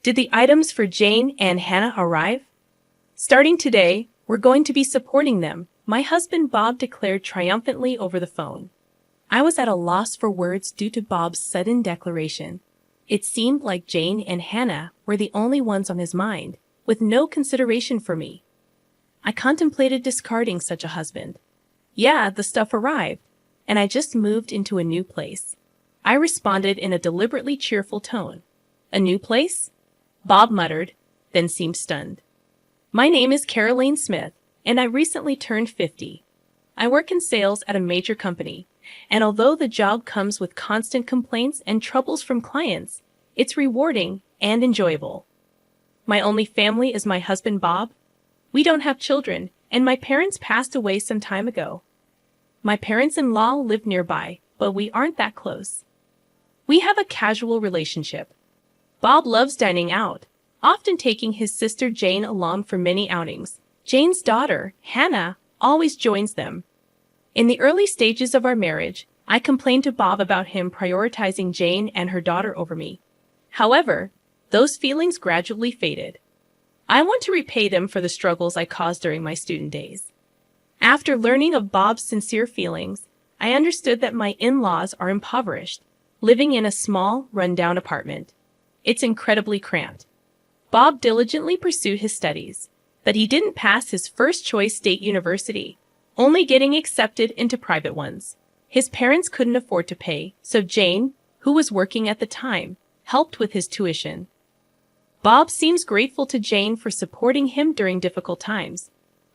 Did the items for Jane and Hannah arrive? Starting today, we're going to be supporting them, my husband Bob declared triumphantly over the phone. I was at a loss for words due to Bob's sudden declaration. It seemed like Jane and Hannah were the only ones on his mind, with no consideration for me. I contemplated discarding such a husband. Yeah, the stuff arrived, and I just moved into a new place. I responded in a deliberately cheerful tone. A new place? Bob muttered, then seemed stunned. My name is Caroline Smith, and I recently turned 50. I work in sales at a major company, and although the job comes with constant complaints and troubles from clients, it's rewarding and enjoyable. My only family is my husband Bob. We don't have children, and my parents passed away some time ago. My parents-in-law live nearby, but we aren't that close. We have a casual relationship. Bob loves dining out, often taking his sister Jane along for many outings. Jane's daughter, Hannah, always joins them. In the early stages of our marriage, I complained to Bob about him prioritizing Jane and her daughter over me. However, those feelings gradually faded. I want to repay them for the struggles I caused during my student days. After learning of Bob's sincere feelings, I understood that my in-laws are impoverished, living in a small, run-down apartment. It's incredibly cramped. Bob diligently pursued his studies, but he didn't pass his first-choice state university, only getting accepted into private ones. His parents couldn't afford to pay, so Jane, who was working at the time, helped with his tuition. Bob seems grateful to Jane for supporting him during difficult times.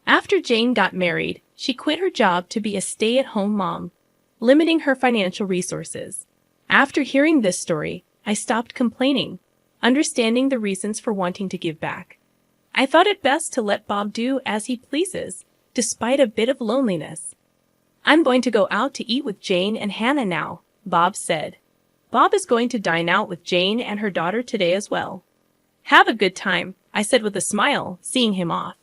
After Jane got married, she quit her job to be a stay-at-home mom, limiting her financial resources. After hearing this story, I stopped complaining, understanding the reasons for wanting to give back. I thought it best to let Bob do as he pleases, despite a bit of loneliness. I'm going to go out to eat with Jane and Hannah now, Bob said. Bob is going to dine out with Jane and her daughter today as well. Have a good time, I said with a smile, seeing him off.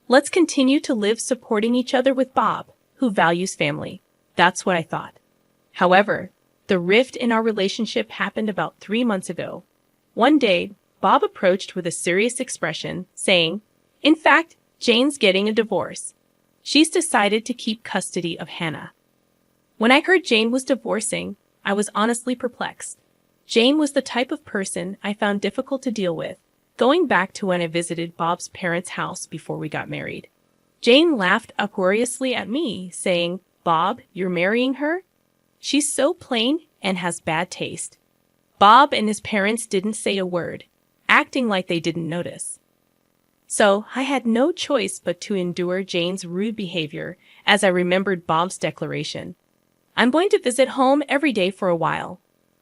Let's continue to live supporting each other with Bob, who values family. That's what I thought. However, the rift in our relationship happened about 3 months ago. One day, Bob approached with a serious expression, saying, "In fact, Jane's getting a divorce. She's decided to keep custody of Hannah." When I heard Jane was divorcing, I was honestly perplexed. Jane was the type of person I found difficult to deal with, going back to when I visited Bob's parents' house before we got married. Jane laughed uproariously at me, saying, "Bob, you're marrying her? She's so plain and has bad taste." Bob and his parents didn't say a word, acting like they didn't notice. So I had no choice but to endure Jane's rude behavior as I remembered Bob's declaration. I'm going to visit home every day for a while.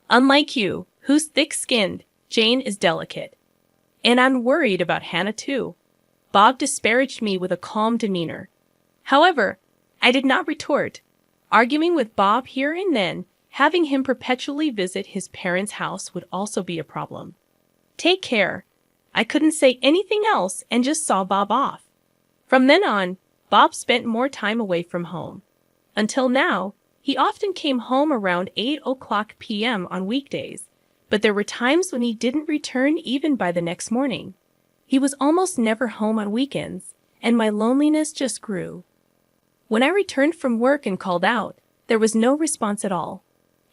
Unlike you, who's thick-skinned, Jane is delicate. And I'm worried about Hannah too. Bob disparaged me with a calm demeanor. However, I did not retort. Arguing with Bob here and then, having him perpetually visit his parents' house would also be a problem. Take care. I couldn't say anything else and just saw Bob off. From then on, Bob spent more time away from home. Until now, he often came home around 8 p.m. on weekdays, but there were times when he didn't return even by the next morning. He was almost never home on weekends, and my loneliness just grew. When I returned from work and called out, there was no response at all,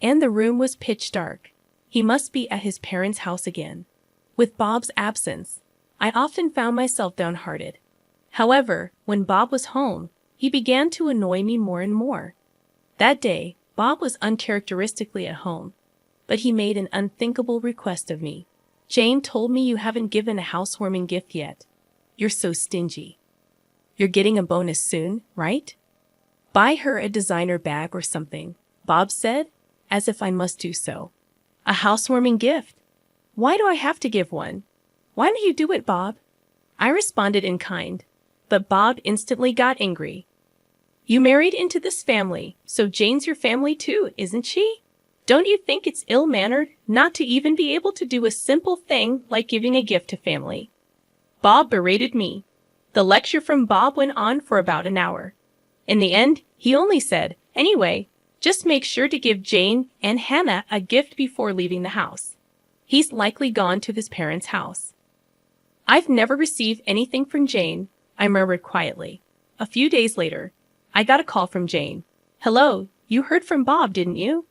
and the room was pitch dark. He must be at his parents' house again. With Bob's absence, I often found myself downhearted. However, when Bob was home, he began to annoy me more and more. That day, Bob was uncharacteristically at home, but he made an unthinkable request of me. Jane told me you haven't given a housewarming gift yet. You're so stingy. You're getting a bonus soon, right? Buy her a designer bag or something, Bob said, as if I must do so. A housewarming gift? Why do I have to give one? Why don't you do it, Bob? I responded in kind, but Bob instantly got angry. You married into this family, so Jane's your family too, isn't she? Don't you think it's ill-mannered not to even be able to do a simple thing like giving a gift to family? Bob berated me. The lecture from Bob went on for about an hour. In the end, he only said, "Anyway, just make sure to give Jane and Hannah a gift before leaving the house." He's likely gone to his parents' house. I've never received anything from Jane, I murmured quietly. A few days later, I got a call from Jane. Hello, you heard from Bob, didn't you?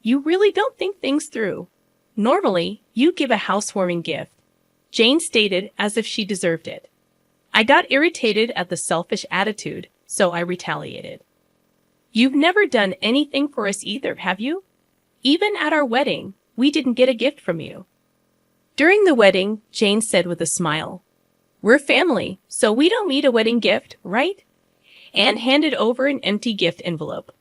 You really don't think things through. Normally, you give a housewarming gift, Jane stated as if she deserved it. I got irritated at the selfish attitude, so I retaliated. You've never done anything for us either, have you? Even at our wedding, we didn't get a gift from you. During the wedding, Jane said with a smile, We're family, so we don't need a wedding gift, right? Anne handed over an empty gift envelope.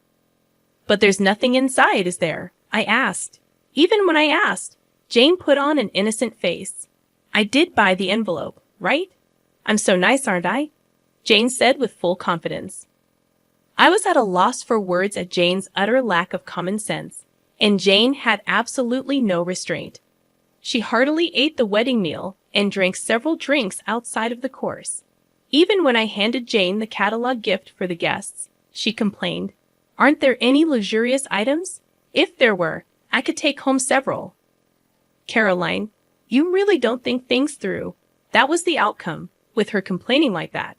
But there's nothing inside, is there? I asked. Even when I asked, Jane put on an innocent face. I did buy the envelope, right? I'm so nice, aren't I? Jane said with full confidence. I was at a loss for words at Jane's utter lack of common sense, and Jane had absolutely no restraint. She heartily ate the wedding meal and drank several drinks outside of the course. Even when I handed Jane the catalog gift for the guests, she complained, Aren't there any luxurious items? If there were, I could take home several. Caroline, you really don't think things through. That was the outcome, with her complaining like that.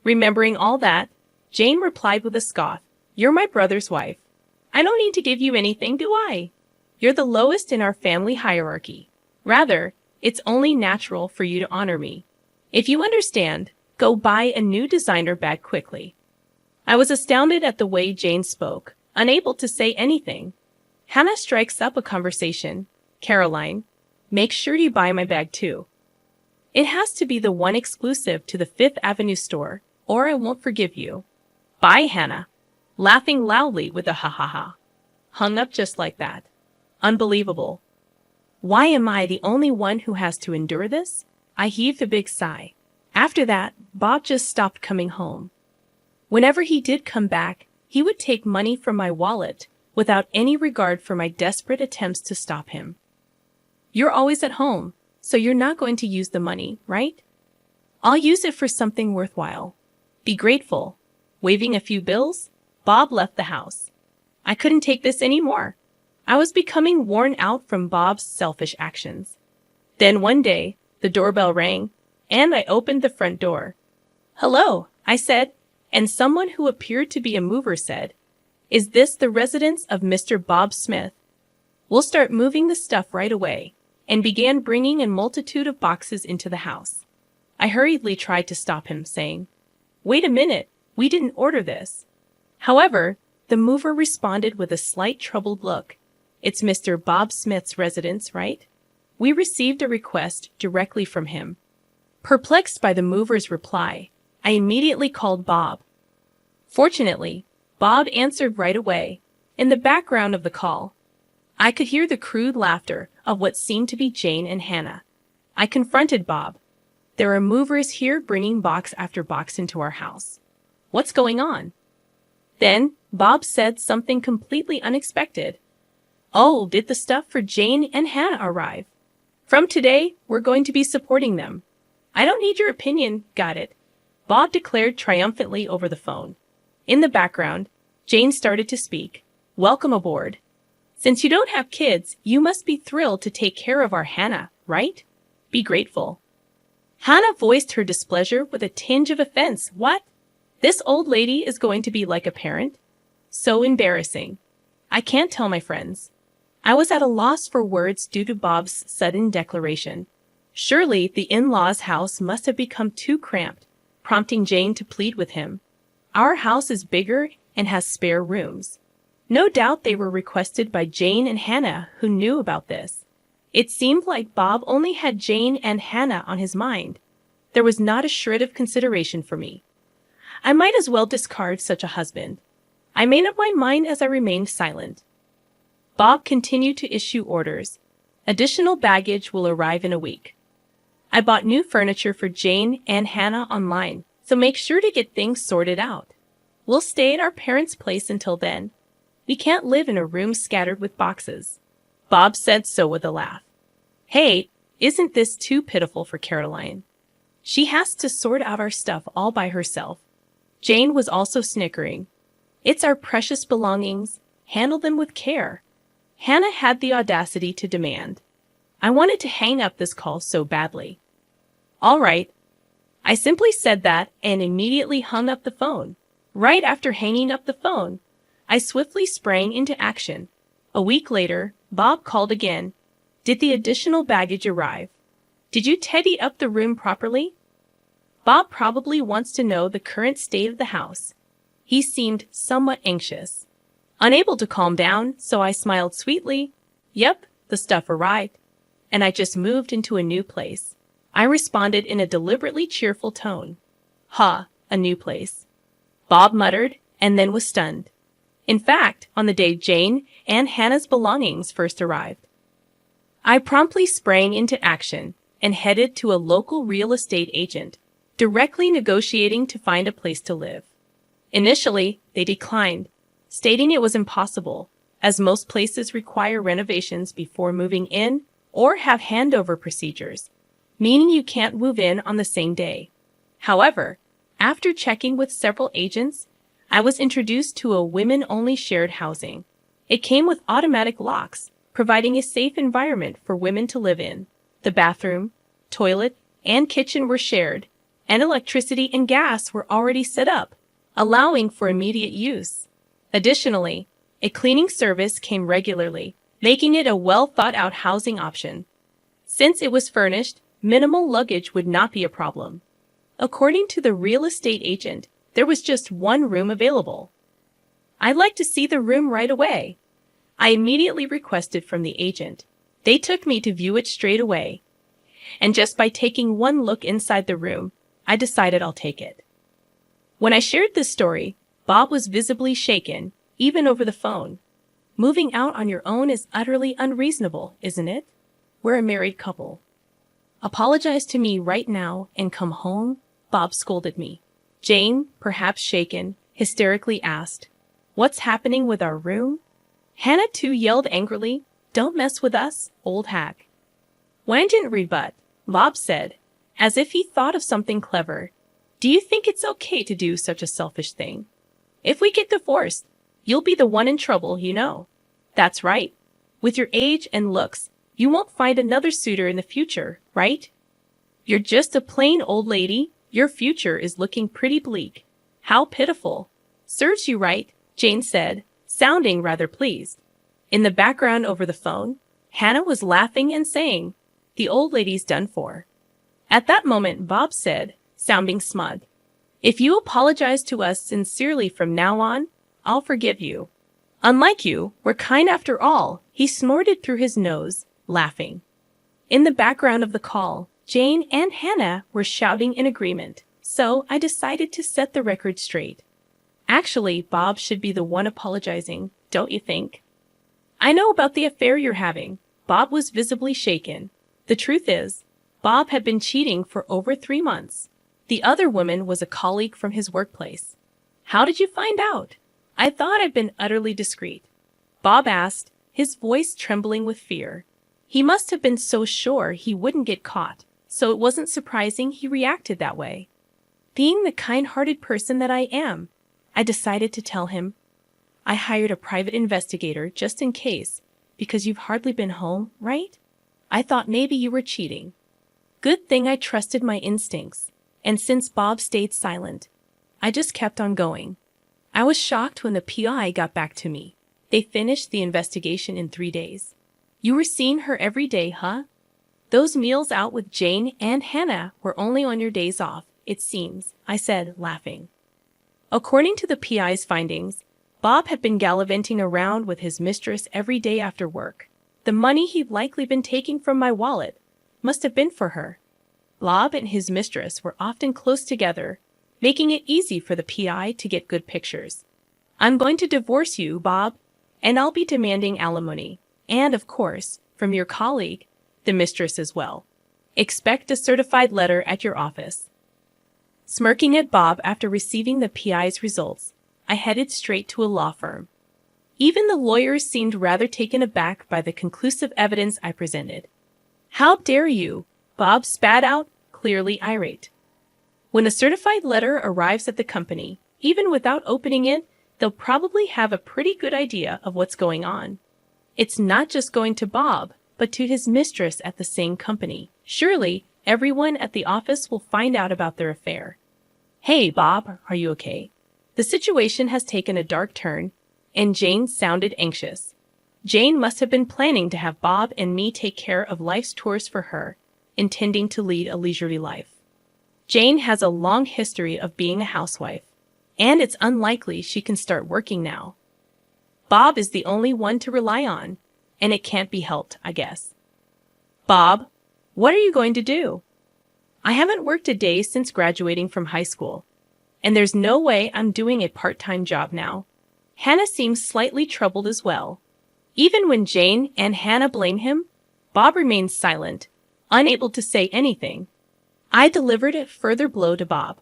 Remembering all that, Jane replied with a scoff, You're my brother's wife. I don't need to give you anything, do I? You're the lowest in our family hierarchy. Rather, it's only natural for you to honor me. If you understand, go buy a new designer bag quickly. I was astounded at the way Jane spoke, unable to say anything. Hannah strikes up a conversation. Caroline, make sure you buy my bag too. It has to be the one exclusive to the Fifth Avenue store, or I won't forgive you. Bye, Hannah. Laughing loudly with a ha-ha-ha. Hung up just like that. Unbelievable. Why am I the only one who has to endure this? I heaved a big sigh. After that, Bob just stopped coming home. Whenever he did come back, he would take money from my wallet without any regard for my desperate attempts to stop him. You're always at home, so you're not going to use the money, right? I'll use it for something worthwhile. Be grateful. Waving a few bills, Bob left the house. I couldn't take this anymore. I was becoming worn out from Bob's selfish actions. Then one day, the doorbell rang, and I opened the front door. Hello, I said, and someone who appeared to be a mover said, Is this the residence of Mr. Bob Smith? We'll start moving the stuff right away, and began bringing a multitude of boxes into the house. I hurriedly tried to stop him, saying, Wait a minute, we didn't order this. However, the mover responded with a slight troubled look. It's Mr. Bob Smith's residence, right? We received a request directly from him. Perplexed by the mover's reply, I immediately called Bob. Fortunately, Bob answered right away. In the background of the call, I could hear the crude laughter of what seemed to be Jane and Hannah. I confronted Bob. There are movers here bringing box after box into our house. What's going on? Then, Bob said something completely unexpected. Oh, did the stuff for Jane and Hannah arrive? From today, we're going to be supporting them. I don't need your opinion, got it? Bob declared triumphantly over the phone. In the background, Jane started to speak. Welcome aboard. Since you don't have kids, you must be thrilled to take care of our Hannah, right? Be grateful. Hannah voiced her displeasure with a tinge of offense. What? This old lady is going to be like a parent? So embarrassing. I can't tell my friends. I was at a loss for words due to Bob's sudden declaration. Surely the in-laws' house must have become too cramped, prompting Jane to plead with him. Our house is bigger and has spare rooms. No doubt they were requested by Jane and Hannah, who knew about this. It seemed like Bob only had Jane and Hannah on his mind. There was not a shred of consideration for me. I might as well discard such a husband. I made up my mind as I remained silent. Bob continued to issue orders. Additional baggage will arrive in a week. I bought new furniture for Jane and Hannah online, so make sure to get things sorted out. We'll stay at our parents' place until then. We can't live in a room scattered with boxes. Bob said so with a laugh. Hey, isn't this too pitiful for Caroline? She has to sort out our stuff all by herself. Jane was also snickering. It's our precious belongings. Handle them with care. Hannah had the audacity to demand. I wanted to hang up this call so badly. All right. I simply said that and immediately hung up the phone. Right after hanging up the phone, I swiftly sprang into action. A week later, Bob called again. Did the additional baggage arrive? Did you tidy up the room properly? Bob probably wants to know the current state of the house. He seemed somewhat anxious. Unable to calm down, so I smiled sweetly. Yep, the stuff arrived. And I just moved into a new place. I responded in a deliberately cheerful tone. Ha, a new place. Bob muttered and then was stunned. In fact, on the day Jane and Hannah's belongings first arrived, I promptly sprang into action and headed to a local real estate agent, directly negotiating to find a place to live. Initially, they declined, stating it was impossible, as most places require renovations before moving in or have handover procedures, meaning you can't move in on the same day. However, after checking with several agents, I was introduced to a women-only shared housing. It came with automatic locks, providing a safe environment for women to live in. The bathroom, toilet, and kitchen were shared, and electricity and gas were already set up, allowing for immediate use. Additionally, a cleaning service came regularly, making it a well-thought-out housing option. Since it was furnished, minimal luggage would not be a problem. According to the real estate agent, there was just one room available. I'd like to see the room right away. I immediately requested from the agent. They took me to view it straight away. And just by taking one look inside the room, I decided I'll take it. When I shared this story, Bob was visibly shaken, even over the phone. Moving out on your own is utterly unreasonable, isn't it? We're a married couple. Apologize to me right now and come home, Bob scolded me. Jane, perhaps shaken, hysterically asked, What's happening with our room? Hannah too yelled angrily, Don't mess with us, old hag. When I didn't rebut, Bob said, as if he thought of something clever, Do you think it's okay to do such a selfish thing? If we get divorced, you'll be the one in trouble, you know. That's right. With your age and looks, you won't find another suitor in the future, right? You're just a plain old lady. Your future is looking pretty bleak. How pitiful. Serves you right, Jane said, sounding rather pleased. In the background over the phone, Hannah was laughing and saying, The old lady's done for. At that moment, Bob said, sounding smug, If you apologize to us sincerely from now on, I'll forgive you. Unlike you, we're kind after all, he snorted through his nose, laughing. In the background of the call, Jane and Hannah were shouting in agreement, so I decided to set the record straight. Actually, Bob should be the one apologizing, don't you think? I know about the affair you're having. Bob was visibly shaken. The truth is, Bob had been cheating for over 3 months. The other woman was a colleague from his workplace. How did you find out? I thought I'd been utterly discreet. Bob asked, his voice trembling with fear. He must have been so sure he wouldn't get caught, so it wasn't surprising he reacted that way. Being the kind-hearted person that I am, I decided to tell him. I hired a private investigator just in case, because you've hardly been home, right? I thought maybe you were cheating. Good thing I trusted my instincts, and since Bob stayed silent, I just kept on going. I was shocked when the PI got back to me. They finished the investigation in 3 days. You were seeing her every day, huh? Those meals out with Jane and Hannah were only on your days off, it seems, I said, laughing. According to the PI's findings, Bob had been gallivanting around with his mistress every day after work. The money he'd likely been taking from my wallet must have been for her. Bob and his mistress were often close together, making it easy for the PI to get good pictures. I'm going to divorce you, Bob, and I'll be demanding alimony. And, of course, from your colleague, the mistress as well. Expect a certified letter at your office. Smirking at Bob after receiving the PI's results, I headed straight to a law firm. Even the lawyers seemed rather taken aback by the conclusive evidence I presented. How dare you? Bob spat out, clearly irate. When a certified letter arrives at the company, even without opening it, they'll probably have a pretty good idea of what's going on. It's not just going to Bob, but to his mistress at the same company. Surely, everyone at the office will find out about their affair. Hey, Bob, are you okay? The situation has taken a dark turn, and Jane sounded anxious. Jane must have been planning to have Bob and me take care of life's chores for her, intending to lead a leisurely life. Jane has a long history of being a housewife, and it's unlikely she can start working now. Bob is the only one to rely on, and it can't be helped, I guess. Bob, what are you going to do? I haven't worked a day since graduating from high school, and there's no way I'm doing a part-time job now. Hannah seems slightly troubled as well. Even when Jane and Hannah blame him, Bob remains silent, unable to say anything. I delivered a further blow to Bob.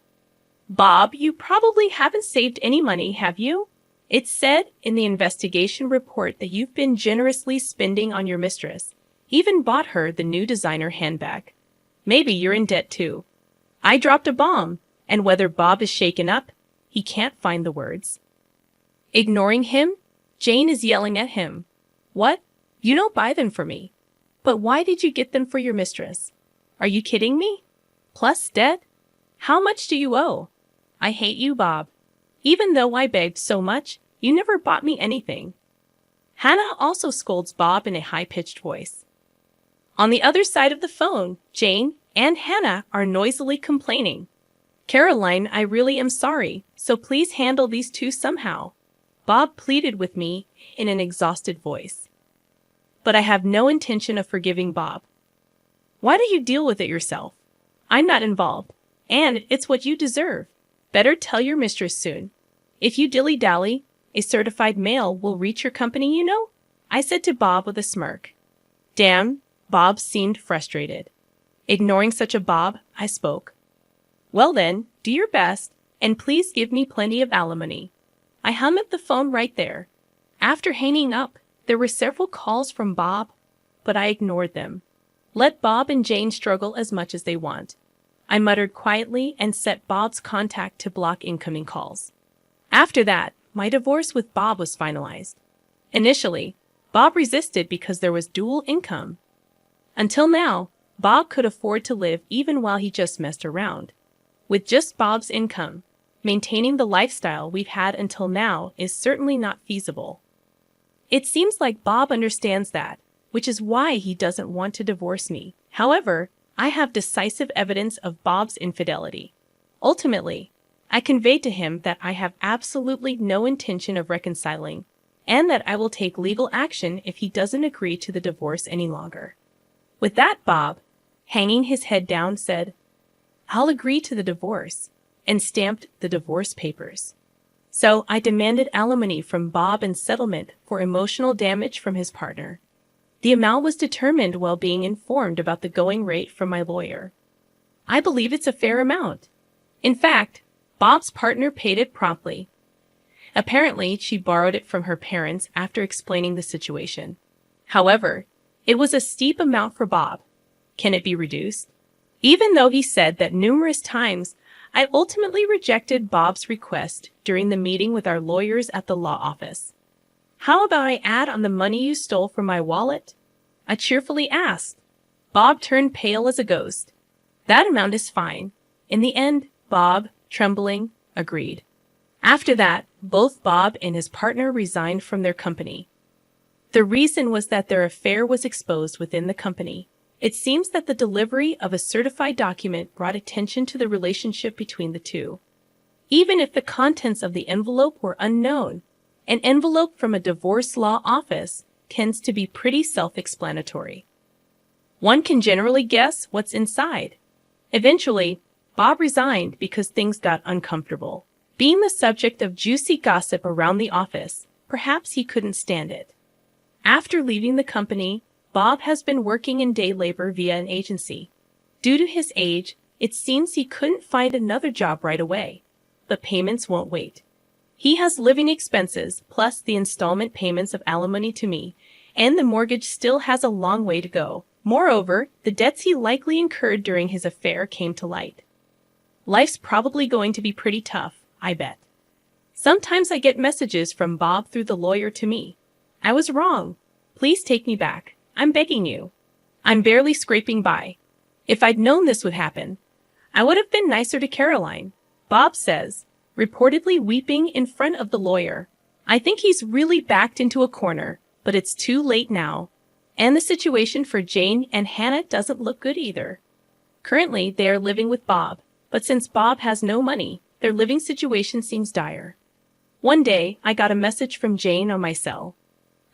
Bob, you probably haven't saved any money, have you? It said in the investigation report that you've been generously spending on your mistress, even bought her the new designer handbag. Maybe you're in debt too. I dropped a bomb, and whether Bob is shaken up, he can't find the words. Ignoring him, Jane is yelling at him. What? You don't buy them for me. But why did you get them for your mistress? Are you kidding me? Plus debt? How much do you owe? I hate you, Bob. Even though I begged so much, you never bought me anything. Hannah also scolds Bob in a high-pitched voice. On the other side of the phone, Jane and Hannah are noisily complaining. Caroline, I really am sorry, so please handle these two somehow. Bob pleaded with me in an exhausted voice. But I have no intention of forgiving Bob. Why don't you deal with it yourself? I'm not involved, and it's what you deserve. Better tell your mistress soon. If you dilly-dally, a certified mail will reach your company, you know? I said to Bob with a smirk. Damn, Bob seemed frustrated. Ignoring such a Bob, I spoke. Well then, do your best, and please give me plenty of alimony. I hung up the phone right there. After hanging up, there were several calls from Bob, but I ignored them. Let Bob and Jane struggle as much as they want. I muttered quietly and set Bob's contact to block incoming calls. After that, my divorce with Bob was finalized. Initially, Bob resisted because there was dual income. Until now, Bob could afford to live even while he just messed around. With just Bob's income, maintaining the lifestyle we've had until now is certainly not feasible. It seems like Bob understands that, which is why he doesn't want to divorce me. However, I have decisive evidence of Bob's infidelity. Ultimately, I conveyed to him that I have absolutely no intention of reconciling, and that I will take legal action if he doesn't agree to the divorce any longer. With that, Bob, hanging his head down, said, I'll agree to the divorce, and stamped the divorce papers. So I demanded alimony from Bob in settlement for emotional damage from his partner. The amount was determined while being informed about the going rate from my lawyer. I believe it's a fair amount. In fact, Bob's partner paid it promptly. Apparently, she borrowed it from her parents after explaining the situation. However, it was a steep amount for Bob. Can it be reduced? Even though he said that numerous times, I ultimately rejected Bob's request during the meeting with our lawyers at the law office. How about I add on the money you stole from my wallet? I cheerfully asked. Bob turned pale as a ghost. That amount is fine. In the end, Bob, trembling, agreed. After that, both Bob and his partner resigned from their company. The reason was that their affair was exposed within the company. It seems that the delivery of a certified document brought attention to the relationship between the two. Even if the contents of the envelope were unknown, an envelope from a divorce law office tends to be pretty self-explanatory. One can generally guess what's inside. Eventually, Bob resigned because things got uncomfortable. Being the subject of juicy gossip around the office, perhaps he couldn't stand it. After leaving the company, Bob has been working in day labor via an agency. Due to his age, it seems he couldn't find another job right away. But payments won't wait. He has living expenses, plus the installment payments of alimony to me, and the mortgage still has a long way to go. Moreover, the debts he likely incurred during his affair came to light. Life's probably going to be pretty tough, I bet. Sometimes I get messages from Bob through the lawyer to me. I was wrong. Please take me back. I'm begging you. I'm barely scraping by. If I'd known this would happen, I would have been nicer to Caroline, Bob says, reportedly weeping in front of the lawyer. I think he's really backed into a corner, but it's too late now. And the situation for Jane and Hannah doesn't look good either. Currently, they are living with Bob, but since Bob has no money, their living situation seems dire. One day, I got a message from Jane on my cell.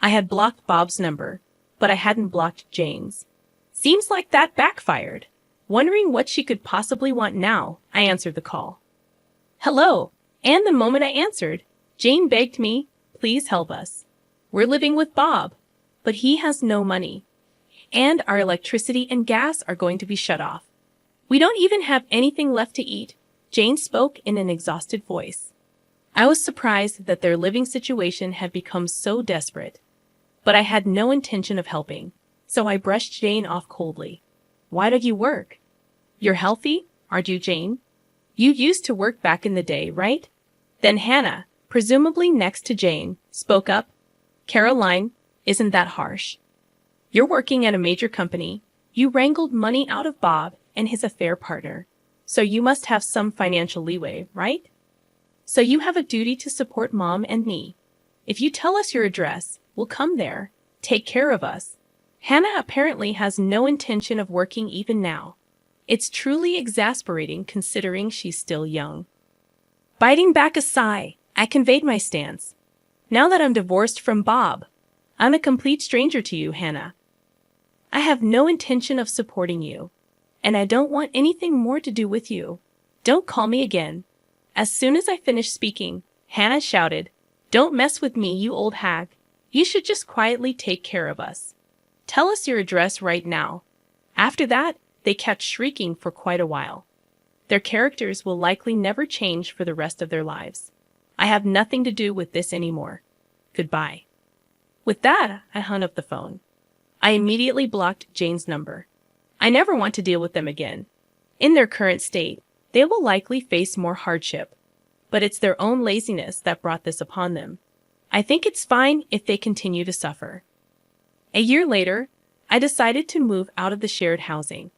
I had blocked Bob's number, but I hadn't blocked Jane's. Seems like that backfired. Wondering what she could possibly want now, I answered the call. Hello, and the moment I answered, Jane begged me, please help us. We're living with Bob, but he has no money. And our electricity and gas are going to be shut off. We don't even have anything left to eat, Jane spoke in an exhausted voice. I was surprised that their living situation had become so desperate. But I had no intention of helping, so I brushed Jane off coldly. Why don't you work? You're healthy, aren't you, Jane? You used to work back in the day, right? Then Hannah, presumably next to Jane, spoke up. Caroline, isn't that harsh? You're working at a major company. You wrangled money out of Bob and his affair partner. So you must have some financial leeway, right? So you have a duty to support Mom and me. If you tell us your address, we'll come there. Take care of us. Hannah apparently has no intention of working even now. It's truly exasperating considering she's still young. Biting back a sigh, I conveyed my stance. Now that I'm divorced from Bob, I'm a complete stranger to you, Hannah. I have no intention of supporting you, and I don't want anything more to do with you. Don't call me again. As soon as I finished speaking, Hannah shouted, Don't mess with me, you old hag. You should just quietly take care of us. Tell us your address right now. After that, they kept shrieking for quite a while. Their characters will likely never change for the rest of their lives. I have nothing to do with this anymore. Goodbye. With that, I hung up the phone. I immediately blocked Jane's number. I never want to deal with them again. In their current state, they will likely face more hardship. But it's their own laziness that brought this upon them. I think it's fine if they continue to suffer. A year later, I decided to move out of the shared housing.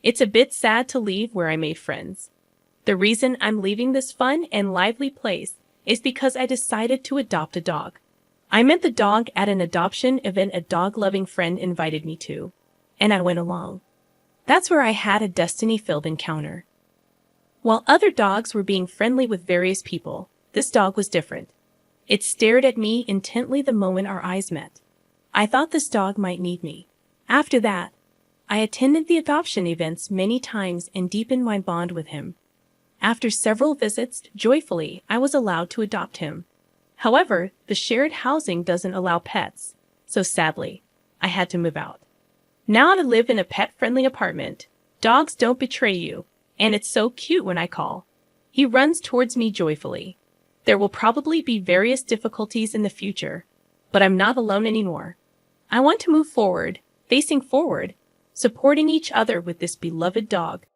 It's a bit sad to leave where I made friends. The reason I'm leaving this fun and lively place is because I decided to adopt a dog. I met the dog at an adoption event a dog-loving friend invited me to, and I went along. That's where I had a destiny-filled encounter. While other dogs were being friendly with various people, this dog was different. It stared at me intently the moment our eyes met. I thought this dog might need me. After that, I attended the adoption events many times and deepened my bond with him. After several visits, joyfully, I was allowed to adopt him. However, the shared housing doesn't allow pets, so sadly, I had to move out. Now I live in a pet-friendly apartment. Dogs don't betray you, and it's so cute when I call. He runs towards me joyfully. There will probably be various difficulties in the future, but I'm not alone anymore. I want to move forward, facing forward, supporting each other with this beloved dog.